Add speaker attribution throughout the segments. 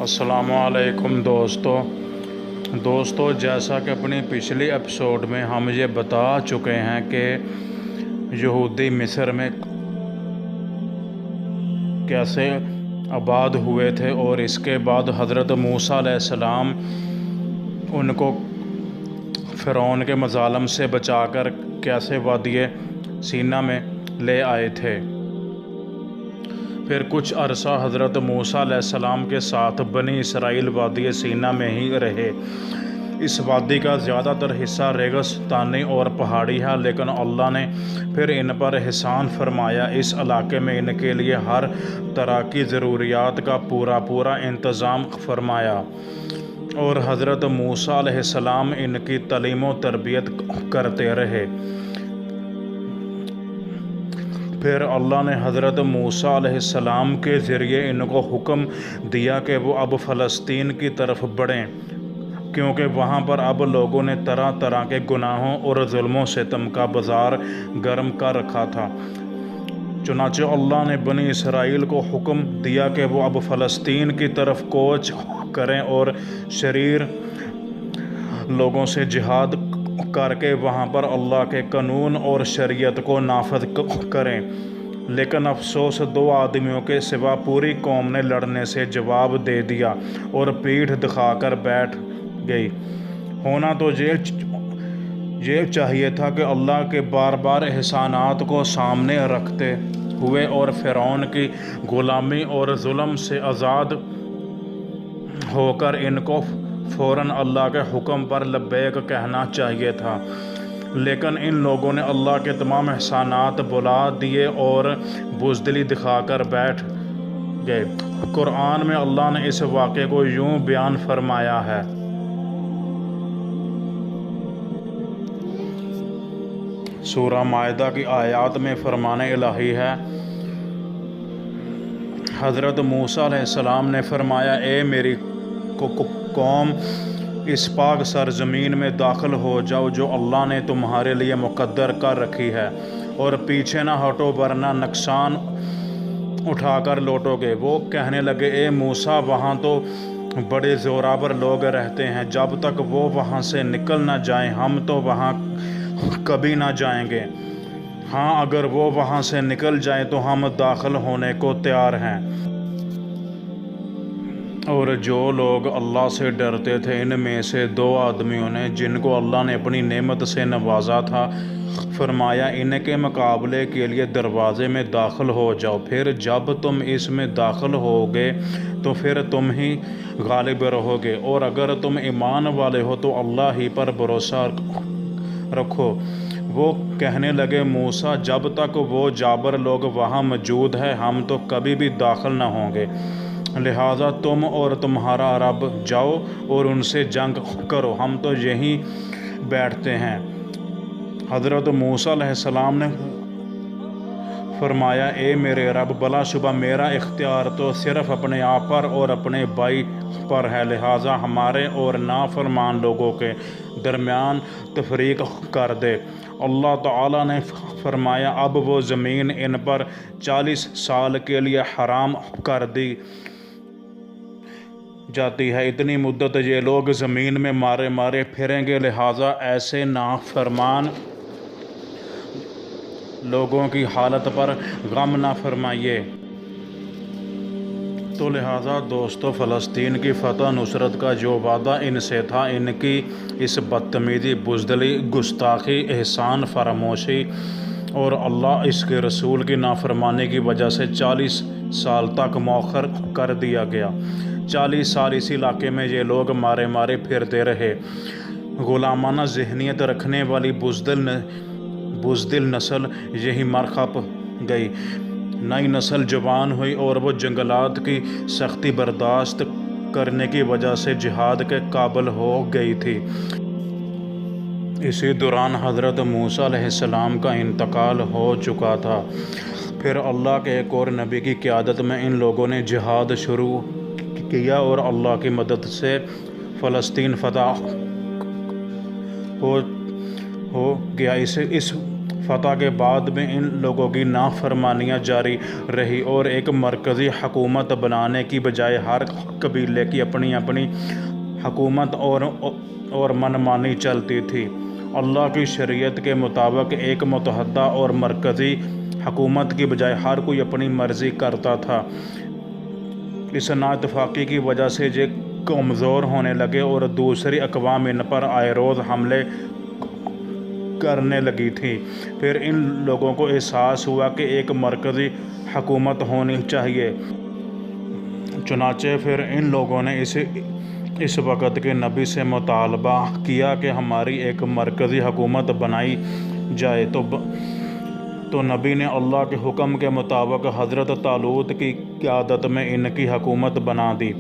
Speaker 1: السلام علیکم دوستو جیسا کہ اپنی پچھلی ایپیسوڈ میں ہم یہ بتا چکے ہیں کہ یہودی مصر میں کیسے آباد ہوئے تھے، اور اس کے بعد حضرت موسیٰ علیہ السلام ان کو فرعون کے مظالم سے بچا کر کیسے وادی سینا میں لے آئے تھے۔ پھر کچھ عرصہ حضرت موسیٰ علیہ السلام کے ساتھ بنی اسرائیل وادی سینا میں ہی رہے۔ اس وادی کا زیادہ تر حصہ ریگستانی اور پہاڑی ہے، لیکن اللہ نے پھر ان پر احسان فرمایا۔ اس علاقے میں ان کے لیے ہر طرح کی ضروریات کا پورا انتظام فرمایا، اور حضرت موسیٰ علیہ السلام ان کی تعلیم و تربیت کرتے رہے۔ پھر اللہ نے حضرت موسیٰ علیہ السلام کے ذریعے ان کو حکم دیا کہ وہ اب فلسطین کی طرف بڑھیں، کیونکہ وہاں پر اب لوگوں نے طرح طرح کے گناہوں اور ظلم و ستم کا بازار گرم کر رکھا تھا۔ چنانچہ اللہ نے بنی اسرائیل کو حکم دیا کہ وہ اب فلسطین کی طرف کوچ کریں اور شریر لوگوں سے جہاد کر کے وہاں پر اللہ کے قانون اور شریعت کو نافذ کریں۔ لیکن افسوس، 2 آدمیوں کے سوا پوری قوم نے لڑنے سے جواب دے دیا اور پیٹھ دکھا کر بیٹھ گئی۔ ہونا تو یہ چاہیے تھا کہ اللہ کے بار احسانات کو سامنے رکھتے ہوئے اور فرعون کی غلامی اور ظلم سے آزاد ہو کر ان کو فوراً اللہ کے حکم پر لبیک کہنا چاہیے تھا، لیکن ان لوگوں نے اللہ کے تمام احسانات بھلا دیے اور بزدلی دکھا کر بیٹھ گئے۔ قرآن میں اللہ نے اس واقعے کو یوں بیان فرمایا ہے۔ سورہ مائدہ کی آیات میں فرمان الہی ہے، حضرت موسیٰ علیہ السلام نے فرمایا، اے میری قوم، اس پاک سرزمین میں داخل ہو جاؤ جو اللہ نے تمہارے لیے مقدر کر رکھی ہے، اور پیچھے نہ ہٹو ورنہ نقصان اٹھا کر لوٹو گے۔ وہ کہنے لگے، اے موسیٰ، وہاں تو بڑے زوراور لوگ رہتے ہیں، جب تک وہ وہاں سے نکل نہ جائیں ہم تو وہاں کبھی نہ جائیں گے۔ ہاں، اگر وہ وہاں سے نکل جائیں تو ہم داخل ہونے کو تیار ہیں۔ اور جو لوگ اللہ سے ڈرتے تھے ان میں سے 2 آدمیوں نے، جن کو اللہ نے اپنی نعمت سے نوازا تھا، فرمایا، ان کے مقابلے کے لیے دروازے میں داخل ہو جاؤ، پھر جب تم اس میں داخل ہوگے تو پھر تم ہی غالب رہو گے، اور اگر تم ایمان والے ہو تو اللہ ہی پر بھروسہ رکھو۔ وہ کہنے لگے، موسیٰ، جب تک وہ جابر لوگ وہاں موجود ہیں ہم تو کبھی بھی داخل نہ ہوں گے، لہٰذا تم اور تمہارا رب جاؤ اور ان سے جنگ کرو، ہم تو یہیں بیٹھتے ہیں۔ حضرت موسیٰ علیہ السلام نے فرمایا، اے میرے رب، بلا شبہ میرا اختیار تو صرف اپنے آپ پر اور اپنے بھائی پر ہے، لہٰذا ہمارے اور نافرمان لوگوں کے درمیان تفریق کر دے۔ اللہ تعالیٰ نے فرمایا، اب وہ زمین ان پر 40 سال کے لیے حرام کر دی جاتی ہے، اتنی مدت یہ لوگ زمین میں مارے پھریں گے، لہٰذا ایسے نافرمان لوگوں کی حالت پر غم نہ فرمائیے۔ تو لہٰذا دوستو، فلسطین کی فتح نصرت کا جو وعدہ ان سے تھا، ان کی اس بدتمیزی، بزدلی، گستاخی، احسان فراموشی اور اللہ اس کے رسول کی نافرمانی کی وجہ سے 40 سال تک مؤخر کر دیا گیا۔ 40 سال اس علاقے میں یہ لوگ مارے پھرتے رہے۔ غلامانہ ذہنیت رکھنے والی بزدل نسل یہی مر کھپ گئی۔ نئی نسل جوان ہوئی اور وہ جنگلات کی سختی برداشت کرنے کی وجہ سے جہاد کے قابل ہو گئی تھی۔ اسی دوران حضرت موسیٰ علیہ السلام کا انتقال ہو چکا تھا۔ پھر اللہ کے ایک اور نبی کی قیادت میں ان لوگوں نے جہاد شروع کیا اور اللہ کی مدد سے فلسطین فتح ہو گیا۔ اس فتح کے بعد بھی ان لوگوں کی نافرمانیاں جاری رہی اور ایک مرکزی حکومت بنانے کی بجائے ہر قبیلے کی اپنی اپنی حکومت اور منمانی چلتی تھی۔ اللہ کی شریعت کے مطابق ایک متحدہ اور مرکزی حکومت کی بجائے ہر کوئی اپنی مرضی کرتا تھا۔ اس نااتفاقی کی وجہ سے یہ کمزور ہونے لگے اور دوسری اقوام ان پر آئے روز حملے کرنے لگی تھی۔ پھر ان لوگوں کو احساس ہوا کہ ایک مرکزی حکومت ہونی چاہیے، چنانچہ پھر ان لوگوں نے اس وقت کے نبی سے مطالبہ کیا کہ ہماری ایک مرکزی حکومت بنائی جائے، تو نبی نے اللہ کے حکم کے مطابق حضرت طالوت کی قیادت میں ان کی حکومت بنا دی۔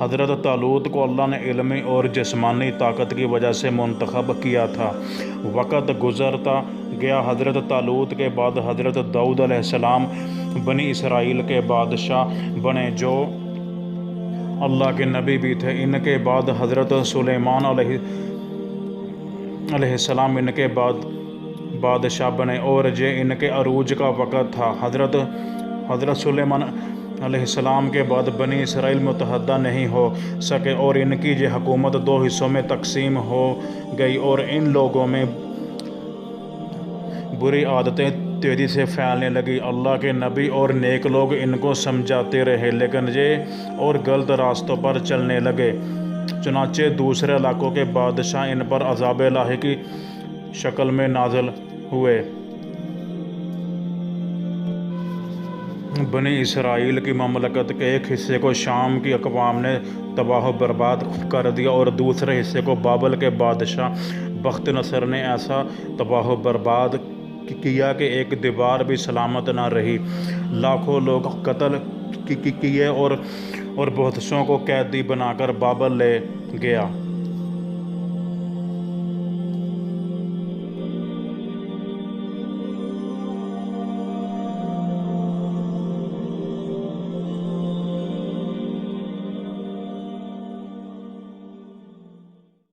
Speaker 1: حضرت طالوت کو اللہ نے علمی اور جسمانی طاقت کی وجہ سے منتخب کیا تھا۔ وقت گزرتا گیا، حضرت طالوت کے بعد حضرت داؤد علیہ السلام بنی اسرائیل کے بادشاہ بنے، جو اللہ کے نبی بھی تھے۔ ان کے بعد حضرت سلیمان علیہ السلام ان کے بعد بادشاہ بنے اور یہ ان کے عروج کا وقت تھا۔ حضرت سلیمان علیہ السلام کے بعد بنی اسرائیل متحدہ نہیں ہو سکے اور ان کی یہ حکومت دو حصوں میں تقسیم ہو گئی اور ان لوگوں میں بری عادتیں تیزی سے پھیلنے لگی۔ اللہ کے نبی اور نیک لوگ ان کو سمجھاتے رہے، لیکن یہ اور غلط راستوں پر چلنے لگے۔ چنانچہ دوسرے علاقوں کے بادشاہ ان پر عذاب الہی کی شکل میں نازل ہوئے۔ بنی اسرائیل کی مملکت کے ایک حصے کو شام کی اقوام نے تباہ و برباد کر دیا اور دوسرے حصے کو بابل کے بادشاہ بخت نصر نے ایسا تباہ و برباد کیا کہ ایک دیوار بھی سلامت نہ رہی۔ لاکھوں لوگ قتل کیے اور بہت سوں کو قیدی بنا کر بابل لے گیا۔